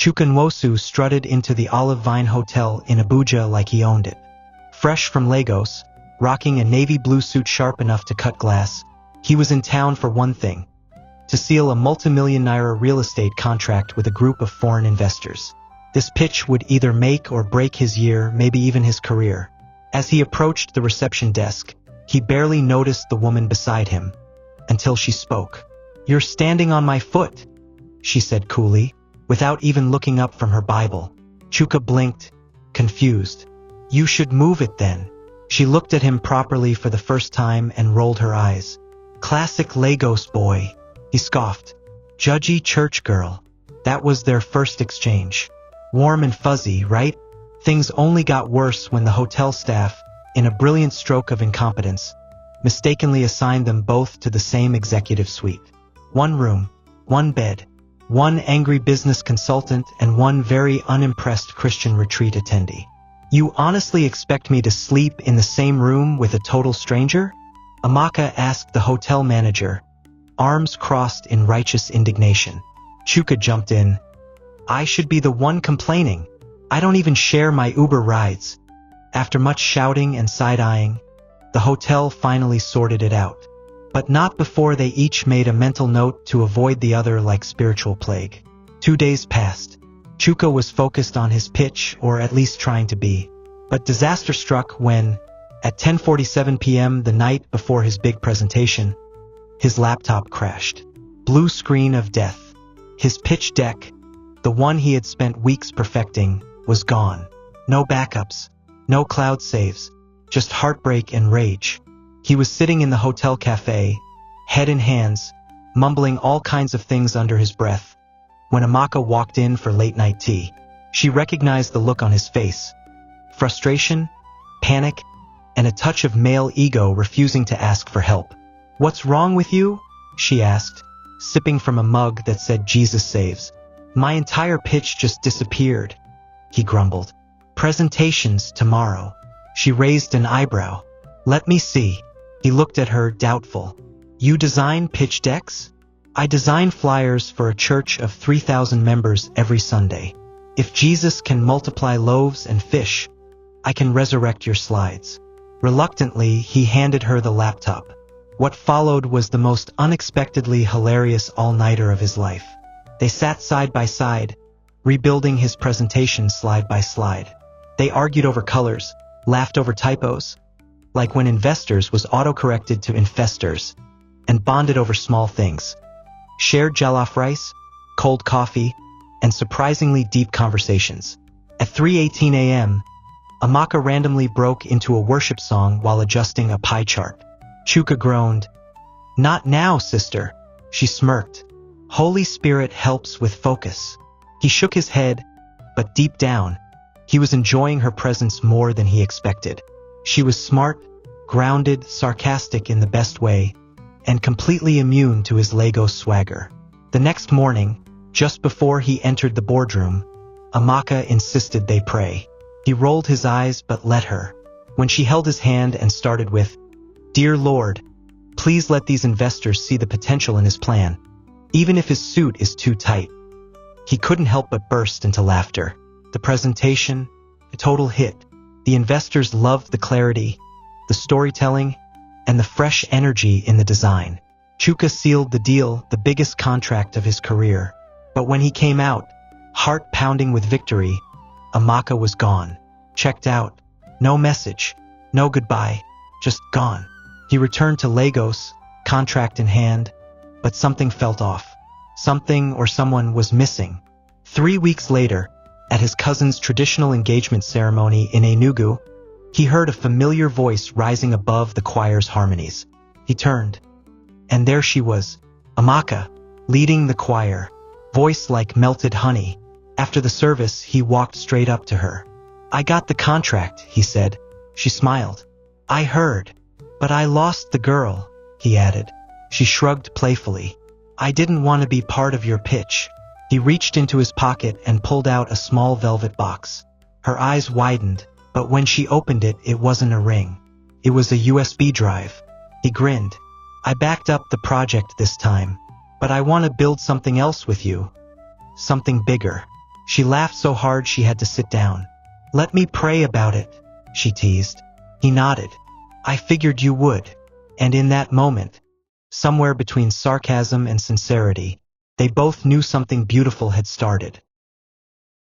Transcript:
Chuka strutted into the Olive Vine Hotel in Abuja like he owned it. Fresh from Lagos, rocking a navy blue suit sharp enough to cut glass, he was in town for one thing: to seal a multi-million naira real estate contract with a group of foreign investors. This pitch would either make or break his year, maybe even his career. As he approached the reception desk, he barely noticed the woman beside him, until she spoke. "You're standing on my foot," she said coolly, without even looking up from her Bible. Chuka blinked, confused. "You should move it then." She looked at him properly for the first time and rolled her eyes. "Classic Lagos boy," he scoffed. "Judgy church girl." That was their first exchange. Warm and fuzzy, right? Things only got worse when the hotel staff, in a brilliant stroke of incompetence, mistakenly assigned them both to the same executive suite. One room, one bed, one angry business consultant, and one very unimpressed Christian retreat attendee. "You honestly expect me to sleep in the same room with a total stranger?" Amaka asked the hotel manager, arms crossed in righteous indignation. Chuka jumped in. "I should be the one complaining. I don't even share my Uber rides." After much shouting and side-eyeing, the hotel finally sorted it out. But not before they each made a mental note to avoid the other like spiritual plague. 2 days passed. Chuka was focused on his pitch, or at least trying to be. But disaster struck when, at 10:47 p.m. the night before his big presentation, his laptop crashed. Blue screen of death. His pitch deck, the one he had spent weeks perfecting, was gone. No backups, no cloud saves, just heartbreak and rage. He was sitting in the hotel cafe, head in hands, mumbling all kinds of things under his breath, when Amaka walked in for late-night tea. She recognized the look on his face: frustration, panic, and a touch of male ego refusing to ask for help. "What's wrong with you?" she asked, sipping from a mug that said Jesus saves. "My entire pitch just disappeared," he grumbled. "Presentations tomorrow." She raised an eyebrow. "Let me see." He looked at her, doubtful. "You design pitch decks?" "I design flyers for a church of 3,000 members every Sunday. If Jesus can multiply loaves and fish, I can resurrect your slides." Reluctantly, he handed her the laptop. What followed was the most unexpectedly hilarious all-nighter of his life. They sat side by side, rebuilding his presentation slide by slide. They argued over colors, laughed over typos, like when investors was autocorrected to infestors, and bonded over small things. Shared jollof rice, cold coffee, and surprisingly deep conversations. At 3:18 a.m., Amaka randomly broke into a worship song while adjusting a pie chart. Chuka groaned. "Not now, sister." She smirked. "Holy Spirit helps with focus." He shook his head, but deep down, he was enjoying her presence more than he expected. She was smart, grounded, sarcastic in the best way, and completely immune to his Lagos swagger. The next morning, just before he entered the boardroom, Amaka insisted they pray. He rolled his eyes but let her. When she held his hand and started with, "Dear Lord, please let these investors see the potential in his plan, even if his suit is too tight," he couldn't help but burst into laughter. The presentation, a total hit. The investors loved the clarity, the storytelling, and the fresh energy in the design. Chuka sealed the deal, the biggest contract of his career. But when he came out, heart pounding with victory, Amaka was gone. Checked out. No message. No goodbye. Just gone. He returned to Lagos, contract in hand, but something felt off. Something or someone was missing. 3 weeks later, at his cousin's traditional engagement ceremony in Enugu, he heard a familiar voice rising above the choir's harmonies. He turned, and there she was, Amaka, leading the choir, voice like melted honey. After the service, he walked straight up to her. "I got the contract," he said. She smiled. "I heard. But I lost the girl," he added. She shrugged playfully. "I didn't want to be part of your pitch." He reached into his pocket and pulled out a small velvet box. Her eyes widened, but when she opened it, it wasn't a ring. It was a USB drive. He grinned. "I backed up the project this time, but I want to build something else with you. Something bigger." She laughed so hard she had to sit down. "Let me pray about it," she teased. He nodded. "I figured you would." And in that moment, somewhere between sarcasm and sincerity, they both knew something beautiful had started.